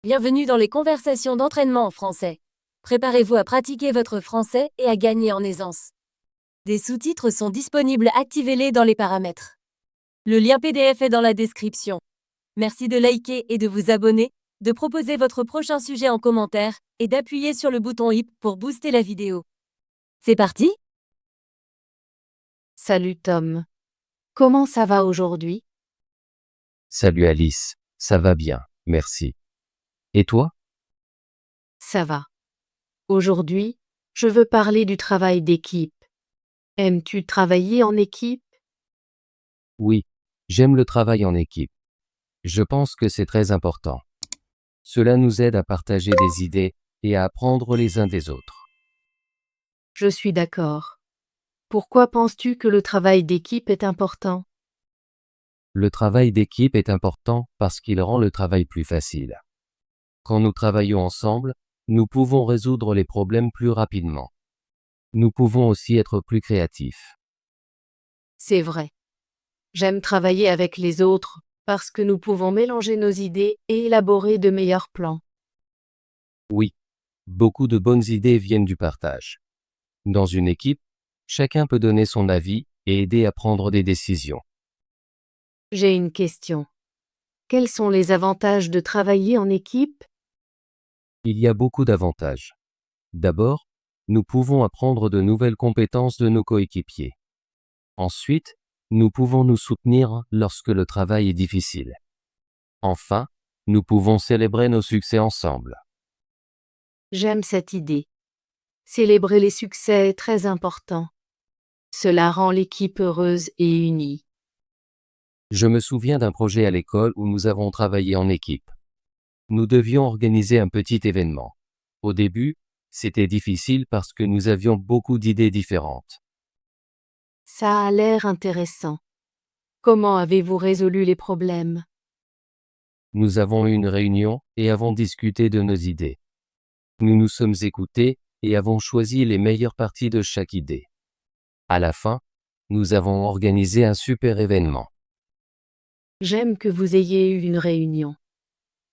Bienvenue dans les conversations d'entraînement en français. Préparez-vous à pratiquer votre français et à gagner en aisance. Des sous-titres sont disponibles, activez-les dans les paramètres. Le lien PDF est dans la description. Merci de liker et de vous abonner, de proposer votre prochain sujet en commentaire et d'appuyer sur le bouton i pour booster la vidéo. C'est parti? Salut Tom. Comment ça va aujourd'hui? Salut Alice, ça va bien, merci. Et toi? Ça va. Aujourd'hui, je veux parler du travail d'équipe. Aimes-tu travailler en équipe? Oui, j'aime le travail en équipe. Je pense que c'est très important. Cela nous aide à partager des idées et à apprendre les uns des autres. Je suis d'accord. Pourquoi penses-tu que le travail d'équipe est important? Le travail d'équipe est important parce qu'il rend le travail plus facile. Quand nous travaillons ensemble, nous pouvons résoudre les problèmes plus rapidement. Nous pouvons aussi être plus créatifs. C'est vrai. J'aime travailler avec les autres parce que nous pouvons mélanger nos idées et élaborer de meilleurs plans. Oui, beaucoup de bonnes idées viennent du partage. Dans une équipe, chacun peut donner son avis et aider à prendre des décisions. J'ai une question. Quels sont les avantages de travailler en équipe? Il y a beaucoup d'avantages. D'abord, nous pouvons apprendre de nouvelles compétences de nos coéquipiers. Ensuite, nous pouvons nous soutenir lorsque le travail est difficile. Enfin, nous pouvons célébrer nos succès ensemble. J'aime cette idée. Célébrer les succès est très important. Cela rend l'équipe heureuse et unie. Je me souviens d'un projet à l'école où nous avons travaillé en équipe. Nous devions organiser un petit événement. Au début, c'était difficile parce que nous avions beaucoup d'idées différentes. Ça a l'air intéressant. Comment avez-vous résolu les problèmes? Nous avons eu une réunion et avons discuté de nos idées. Nous nous sommes écoutés et avons choisi les meilleures parties de chaque idée. À la fin, nous avons organisé un super événement. J'aime que vous ayez eu une réunion.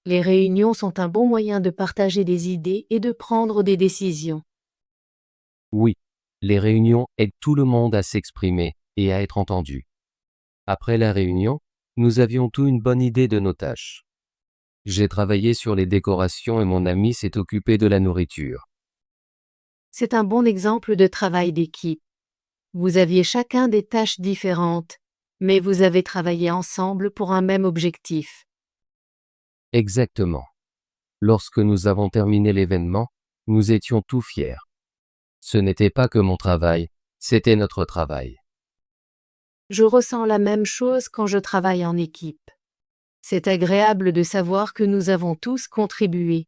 Les réunions sont un bon moyen de partager des idées et de prendre des décisions. Oui, les réunions aident tout le monde à s'exprimer et à être entendu. Après la réunion, nous avions tous une bonne idée de nos tâches. J'ai travaillé sur les décorations et mon ami s'est occupé de la nourriture. C'est un bon exemple de travail d'équipe. Vous aviez chacun des tâches différentes, mais vous avez travaillé ensemble pour un même objectif. Exactement. Lorsque nous avons terminé l'événement, nous étions tous fiers. Ce n'était pas que mon travail, c'était notre travail. Je ressens la même chose quand je travaille en équipe. C'est agréable de savoir que nous avons tous contribué.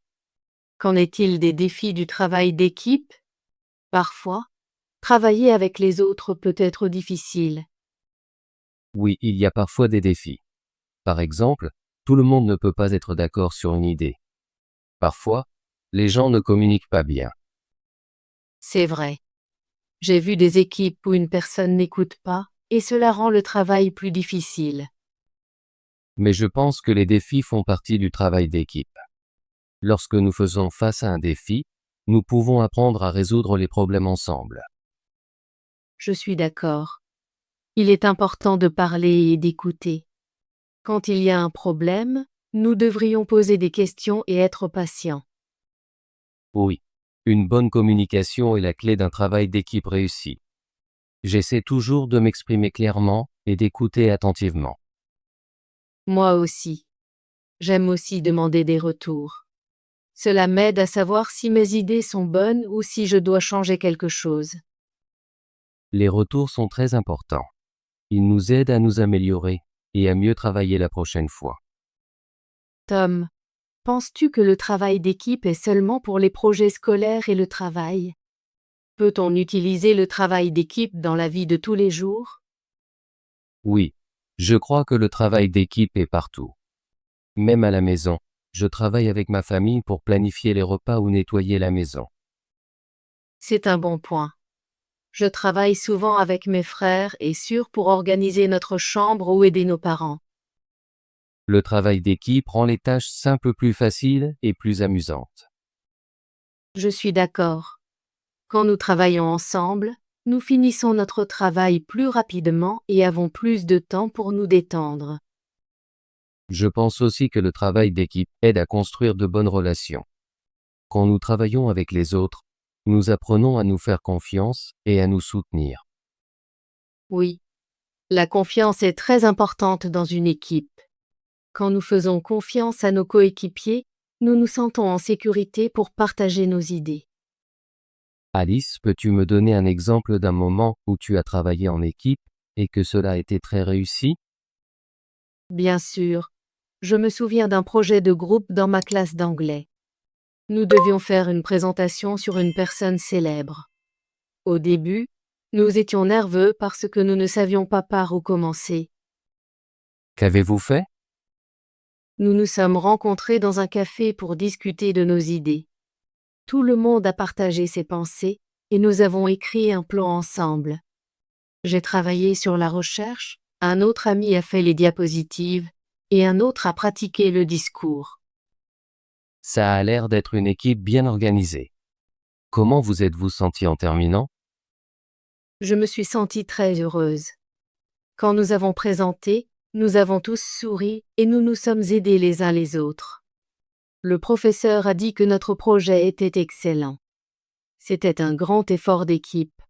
Qu'en est-il des défis du travail d'équipe? Parfois, travailler avec les autres peut être difficile. Oui, il y a parfois des défis. Par exemple, tout le monde ne peut pas être d'accord sur une idée. Parfois, les gens ne communiquent pas bien. C'est vrai. J'ai vu des équipes où une personne n'écoute pas, et cela rend le travail plus difficile. Mais je pense que les défis font partie du travail d'équipe. Lorsque nous faisons face à un défi, nous pouvons apprendre à résoudre les problèmes ensemble. Je suis d'accord. Il est important de parler et d'écouter. Quand il y a un problème, nous devrions poser des questions et être patients. Oui, une bonne communication est la clé d'un travail d'équipe réussi. J'essaie toujours de m'exprimer clairement et d'écouter attentivement. Moi aussi. J'aime aussi demander des retours. Cela m'aide à savoir si mes idées sont bonnes ou si je dois changer quelque chose. Les retours sont très importants. Ils nous aident à nous améliorer et à mieux travailler la prochaine fois. Tom, penses-tu que le travail d'équipe est seulement pour les projets scolaires et le travail? Peut-on utiliser le travail d'équipe dans la vie de tous les jours? Oui, je crois que le travail d'équipe est partout. Même à la maison, je travaille avec ma famille pour planifier les repas ou nettoyer la maison. C'est un bon point. Je travaille souvent avec mes frères et sœurs pour organiser notre chambre ou aider nos parents. Le travail d'équipe rend les tâches simples plus faciles et plus amusantes. Je suis d'accord. Quand nous travaillons ensemble, nous finissons notre travail plus rapidement et avons plus de temps pour nous détendre. Je pense aussi que le travail d'équipe aide à construire de bonnes relations. Quand nous travaillons avec les autres, nous apprenons à nous faire confiance et à nous soutenir. Oui, la confiance est très importante dans une équipe. Quand nous faisons confiance à nos coéquipiers, nous nous sentons en sécurité pour partager nos idées. Alice, peux-tu me donner un exemple d'un moment où tu as travaillé en équipe et que cela a été très réussi? Bien sûr, je me souviens d'un projet de groupe dans ma classe d'anglais. Nous devions faire une présentation sur une personne célèbre. Au début, nous étions nerveux parce que nous ne savions pas par où commencer. Qu'avez-vous fait? Nous nous sommes rencontrés dans un café pour discuter de nos idées. Tout le monde a partagé ses pensées et nous avons écrit un plan ensemble. J'ai travaillé sur la recherche, un autre ami a fait les diapositives et un autre a pratiqué le discours. Ça a l'air d'être une équipe bien organisée. Comment vous êtes-vous senti en terminant? Je me suis sentie très heureuse. Quand nous avons présenté, nous avons tous souri et nous nous sommes aidés les uns les autres. Le professeur a dit que notre projet était excellent. C'était un grand effort d'équipe.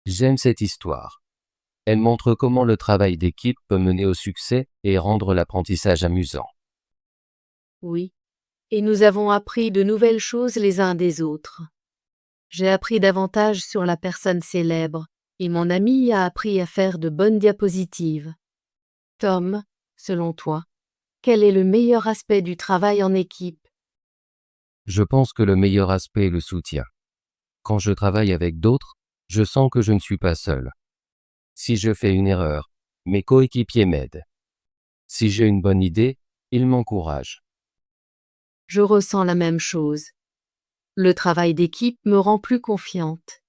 J'aime cette histoire. Elle montre comment le travail d'équipe peut mener au succès et rendre l'apprentissage amusant. Oui. Et nous avons appris de nouvelles choses les uns des autres. J'ai appris davantage sur la personne célèbre, et mon ami a appris à faire de bonnes diapositives. Tom, selon toi, quel est le meilleur aspect du travail en équipe? Je pense que le meilleur aspect est le soutien. Quand je travaille avec d'autres, je sens que je ne suis pas seul. Si je fais une erreur, mes coéquipiers m'aident. Si j'ai une bonne idée, ils m'encouragent. Je ressens la même chose. Le travail d'équipe me rend plus confiante.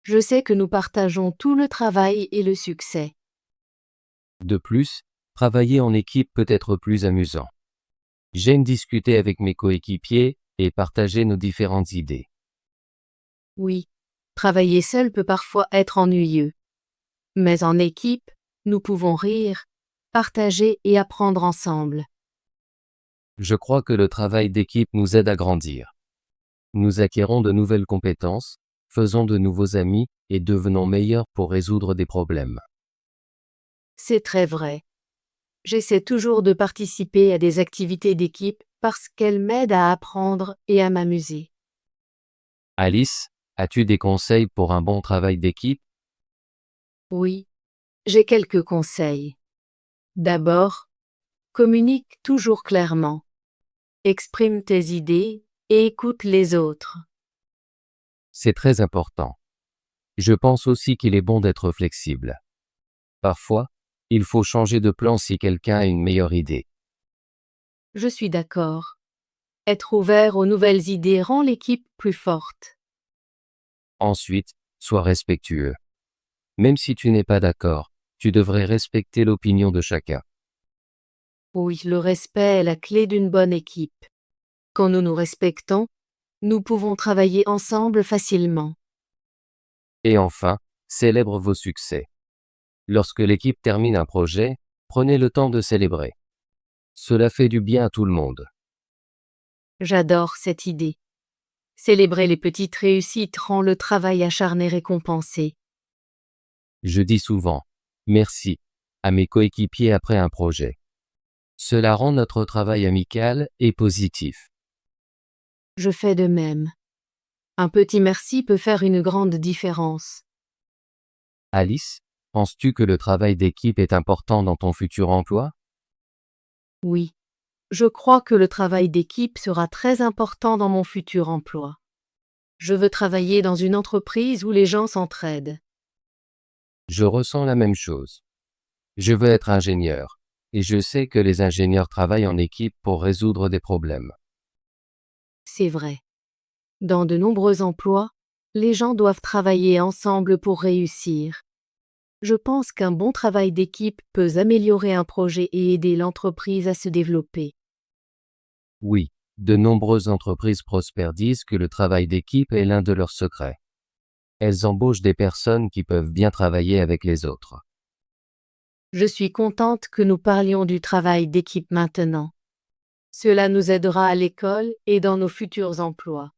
Je sais que nous partageons tout le travail et le succès. De plus, travailler en équipe peut être plus amusant. J'aime discuter avec mes coéquipiers et partager nos différentes idées. Oui, travailler seul peut parfois être ennuyeux. Mais en équipe, nous pouvons rire, partager et apprendre ensemble. Je crois que le travail d'équipe nous aide à grandir. Nous acquérons de nouvelles compétences, faisons de nouveaux amis et devenons meilleurs pour résoudre des problèmes. C'est très vrai. J'essaie toujours de participer à des activités d'équipe parce qu'elles m'aident à apprendre et à m'amuser. Alice, as-tu des conseils pour un bon travail d'équipe? Oui, j'ai quelques conseils. D'abord, communique toujours clairement. Exprime tes idées et écoute les autres. C'est très important. Je pense aussi qu'il est bon d'être flexible. Parfois, il faut changer de plan si quelqu'un a une meilleure idée. Je suis d'accord. Être ouvert aux nouvelles idées rend l'équipe plus forte. Ensuite, sois respectueux. Même si tu n'es pas d'accord, tu devrais respecter l'opinion de chacun. Oui, le respect est la clé d'une bonne équipe. Quand nous nous respectons, nous pouvons travailler ensemble facilement. Et enfin, célèbre vos succès. Lorsque l'équipe termine un projet, prenez le temps de célébrer. Cela fait du bien à tout le monde. J'adore cette idée. Célébrer les petites réussites rend le travail acharné récompensé. Je dis souvent « merci » à mes coéquipiers après un projet. Cela rend notre travail amical et positif. Je fais de même. Un petit merci peut faire une grande différence. Alice, penses-tu que le travail d'équipe est important dans ton futur emploi? Oui, je crois que le travail d'équipe sera très important dans mon futur emploi. Je veux travailler dans une entreprise où les gens s'entraident. Je ressens la même chose. Je veux être ingénieur, et je sais que les ingénieurs travaillent en équipe pour résoudre des problèmes. C'est vrai. Dans de nombreux emplois, les gens doivent travailler ensemble pour réussir. Je pense qu'un bon travail d'équipe peut améliorer un projet et aider l'entreprise à se développer. Oui, de nombreuses entreprises prospères disent que le travail d'équipe est l'un de leurs secrets. Elles embauchent des personnes qui peuvent bien travailler avec les autres. Je suis contente que nous parlions du travail d'équipe maintenant. Cela nous aidera à l'école et dans nos futurs emplois.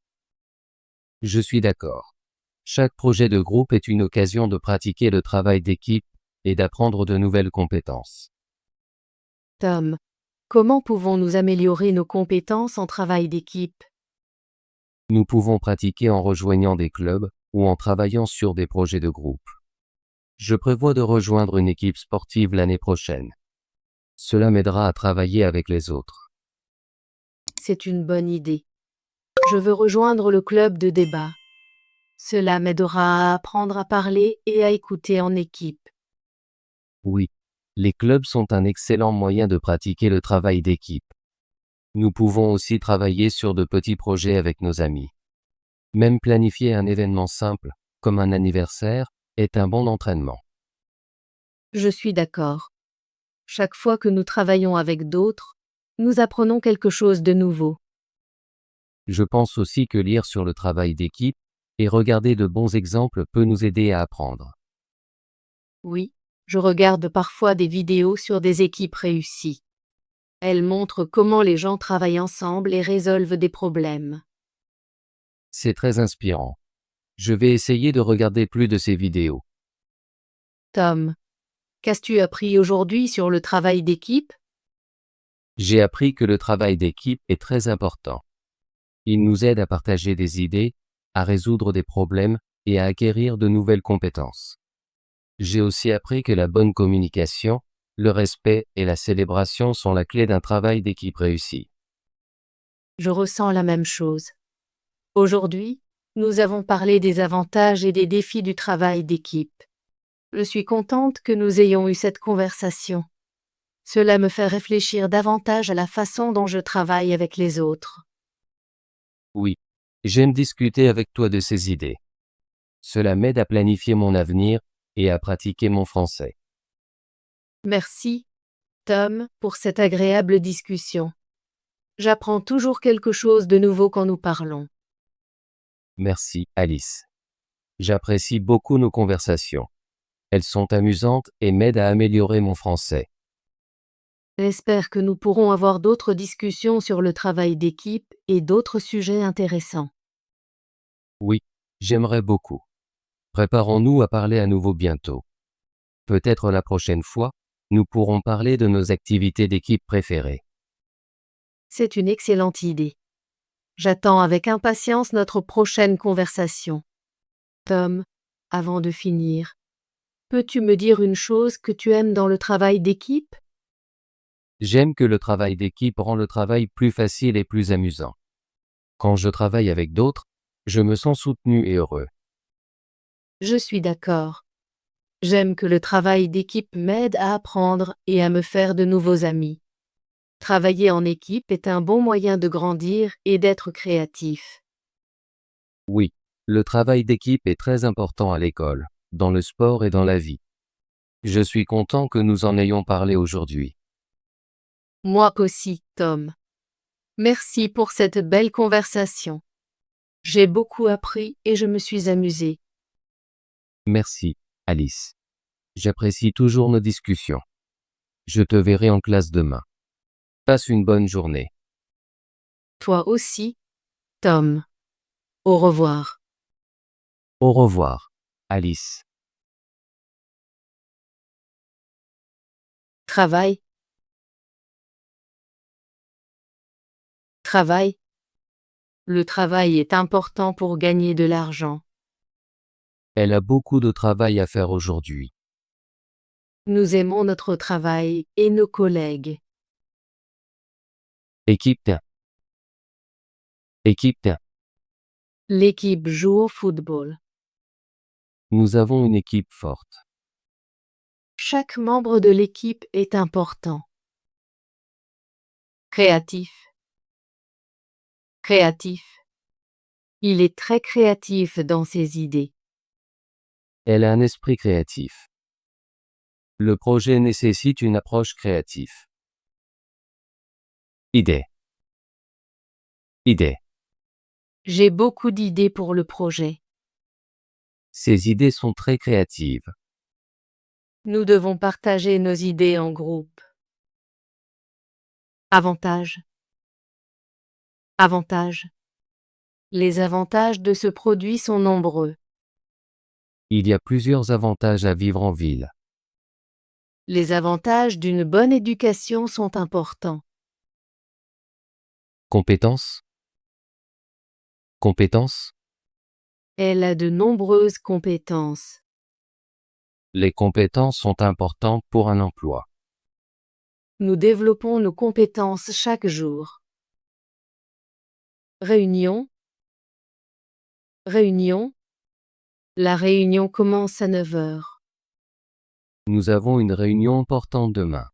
Je suis d'accord. Chaque projet de groupe est une occasion de pratiquer le travail d'équipe et d'apprendre de nouvelles compétences. Tom, comment pouvons-nous améliorer nos compétences en travail d'équipe? Nous pouvons pratiquer en rejoignant des clubs ou en travaillant sur des projets de groupe. Je prévois de rejoindre une équipe sportive l'année prochaine. Cela m'aidera à travailler avec les autres. C'est une bonne idée. Je veux rejoindre le club de débat. Cela m'aidera à apprendre à parler et à écouter en équipe. Oui, les clubs sont un excellent moyen de pratiquer le travail d'équipe. Nous pouvons aussi travailler sur de petits projets avec nos amis. Même planifier un événement simple, comme un anniversaire, est un bon entraînement. Je suis d'accord. Chaque fois que nous travaillons avec d'autres, nous apprenons quelque chose de nouveau. Je pense aussi que lire sur le travail d'équipe et regarder de bons exemples peut nous aider à apprendre. Oui, je regarde parfois des vidéos sur des équipes réussies. Elles montrent comment les gens travaillent ensemble et résolvent des problèmes. C'est très inspirant. Je vais essayer de regarder plus de ces vidéos. Tom, qu'as-tu appris aujourd'hui sur le travail d'équipe? J'ai appris que le travail d'équipe est très important. Il nous aide à partager des idées, à résoudre des problèmes et à acquérir de nouvelles compétences. J'ai aussi appris que la bonne communication, le respect et la célébration sont la clé d'un travail d'équipe réussi. Je ressens la même chose. Aujourd'hui, nous avons parlé des avantages et des défis du travail d'équipe. Je suis contente que nous ayons eu cette conversation. Cela me fait réfléchir davantage à la façon dont je travaille avec les autres. Oui, j'aime discuter avec toi de ces idées. Cela m'aide à planifier mon avenir et à pratiquer mon français. Merci, Tom, pour cette agréable discussion. J'apprends toujours quelque chose de nouveau quand nous parlons. Merci, Alice. J'apprécie beaucoup nos conversations. Elles sont amusantes et m'aident à améliorer mon français. J'espère que nous pourrons avoir d'autres discussions sur le travail d'équipe et d'autres sujets intéressants. Oui, j'aimerais beaucoup. Préparons-nous à parler à nouveau bientôt. Peut-être la prochaine fois, nous pourrons parler de nos activités d'équipe préférées. C'est une excellente idée. J'attends avec impatience notre prochaine conversation. Tom, avant de finir, peux-tu me dire une chose que tu aimes dans le travail d'équipe? J'aime que le travail d'équipe rend le travail plus facile et plus amusant. Quand je travaille avec d'autres, je me sens soutenu et heureux. Je suis d'accord. J'aime que le travail d'équipe m'aide à apprendre et à me faire de nouveaux amis. Travailler en équipe est un bon moyen de grandir et d'être créatif. Oui, le travail d'équipe est très important à l'école, dans le sport et dans la vie. Je suis content que nous en ayons parlé aujourd'hui. Moi aussi, Tom. Merci pour cette belle conversation. J'ai beaucoup appris et je me suis amusée. Merci, Alice. J'apprécie toujours nos discussions. Je te verrai en classe demain. Passe une bonne journée. Toi aussi, Tom. Au revoir. Au revoir, Alice. Travail. Travail. Le travail est important pour gagner de l'argent. Elle a beaucoup de travail à faire aujourd'hui. Nous aimons notre travail et nos collègues. Équipe 1. Équipe 1. L'équipe joue au football. Nous avons une équipe forte. Chaque membre de l'équipe est important. Créatif. Créatif. Il est très créatif dans ses idées. Elle a un esprit créatif. Le projet nécessite une approche créative. Idée. Idée. J'ai beaucoup d'idées pour le projet. Ces idées sont très créatives. Nous devons partager nos idées en groupe. Avantages. Avantages. Les avantages de ce produit sont nombreux. Il y a plusieurs avantages à vivre en ville. Les avantages d'une bonne éducation sont importants. Compétences. Compétences. Elle a de nombreuses compétences. Les compétences sont importantes pour un emploi. Nous développons nos compétences chaque jour. Réunion. Réunion. La réunion commence à 9 heures. Nous avons une réunion importante demain.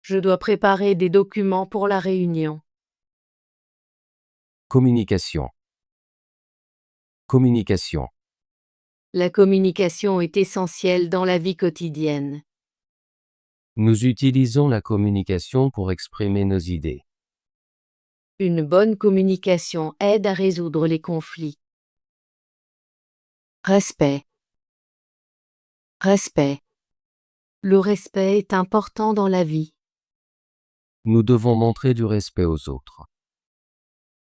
Je dois préparer des documents pour la réunion. Communication. Communication. La communication est essentielle dans la vie quotidienne. Nous utilisons la communication pour exprimer nos idées. Une bonne communication aide à résoudre les conflits. Respect. Respect. Le respect est important dans la vie. Nous devons montrer du respect aux autres.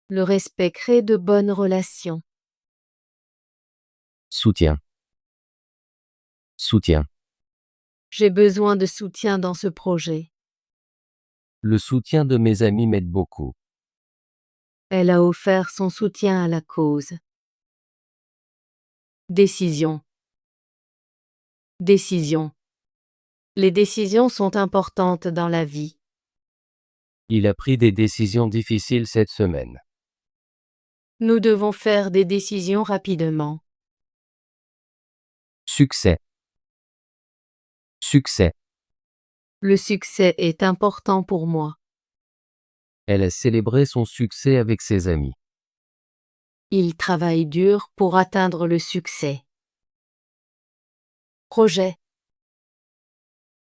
Le respect crée de bonnes relations. Soutien. Soutien. J'ai besoin de soutien dans ce projet. Le soutien de mes amis m'aide beaucoup. Elle a offert son soutien à la cause. Décision. Décision. Les décisions sont importantes dans la vie. Il a pris des décisions difficiles cette semaine. Nous devons faire des décisions rapidement. Succès. Succès. Le succès est important pour moi. Elle a célébré son succès avec ses amis. Il travaille dur pour atteindre le succès. Projet.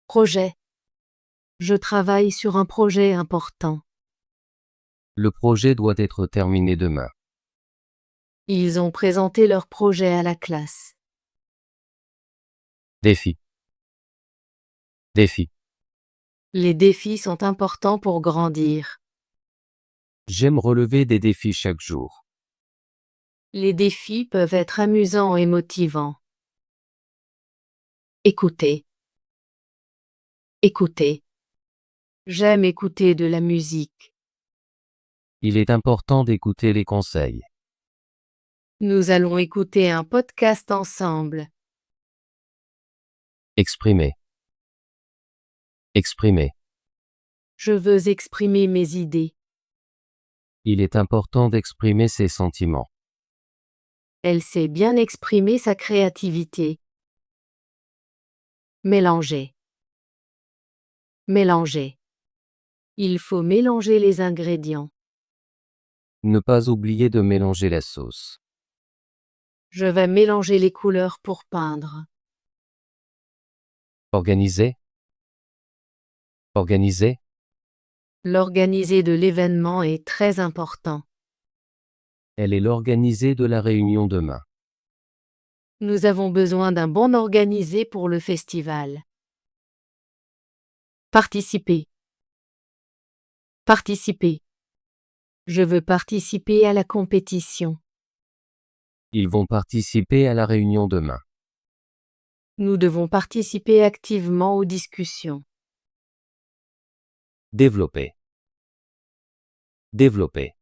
Projet. Je travaille sur un projet important. Le projet doit être terminé demain. Ils ont présenté leur projet à la classe. Défi. Défi. Les défis sont importants pour grandir. J'aime relever des défis chaque jour. Les défis peuvent être amusants et motivants. Écouter. Écouter. J'aime écouter de la musique. Il est important d'écouter les conseils. Nous allons écouter un podcast ensemble. Exprimer. Exprimer. Je veux exprimer mes idées. Il est important d'exprimer ses sentiments. Elle sait bien exprimer sa créativité. Mélanger. Mélanger. Il faut mélanger les ingrédients. Ne pas oublier de mélanger la sauce. Je vais mélanger les couleurs pour peindre. Organiser. Organiser. L'organiser de l'événement est très important. Elle est l'organisée de la réunion demain. Nous avons besoin d'un bon organisé pour le festival. Participer. Participer. Je veux participer à la compétition. Ils vont participer à la réunion demain. Nous devons participer activement aux discussions. Développer. Développer.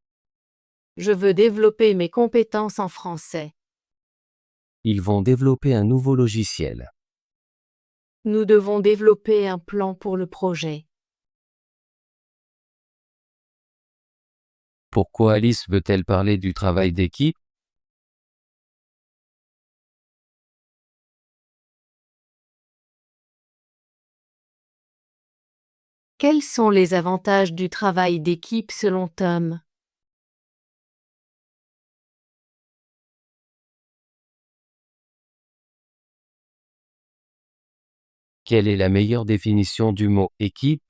Je veux développer mes compétences en français. Ils vont développer un nouveau logiciel. Nous devons développer un plan pour le projet. Pourquoi Alice veut-elle parler du travail d'équipe? Quels sont les avantages du travail d'équipe selon Tom? Quelle est la meilleure définition du mot équipe?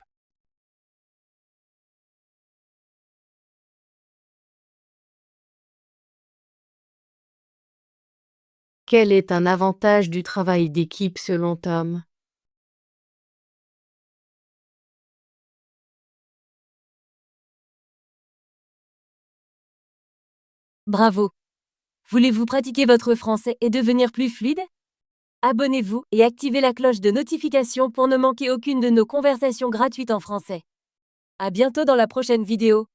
Quel est un avantage du travail d'équipe selon Tom? Bravo! Voulez-vous pratiquer votre français et devenir plus fluide? Abonnez-vous et activez la cloche de notification pour ne manquer aucune de nos conversations gratuites en français. À bientôt dans la prochaine vidéo.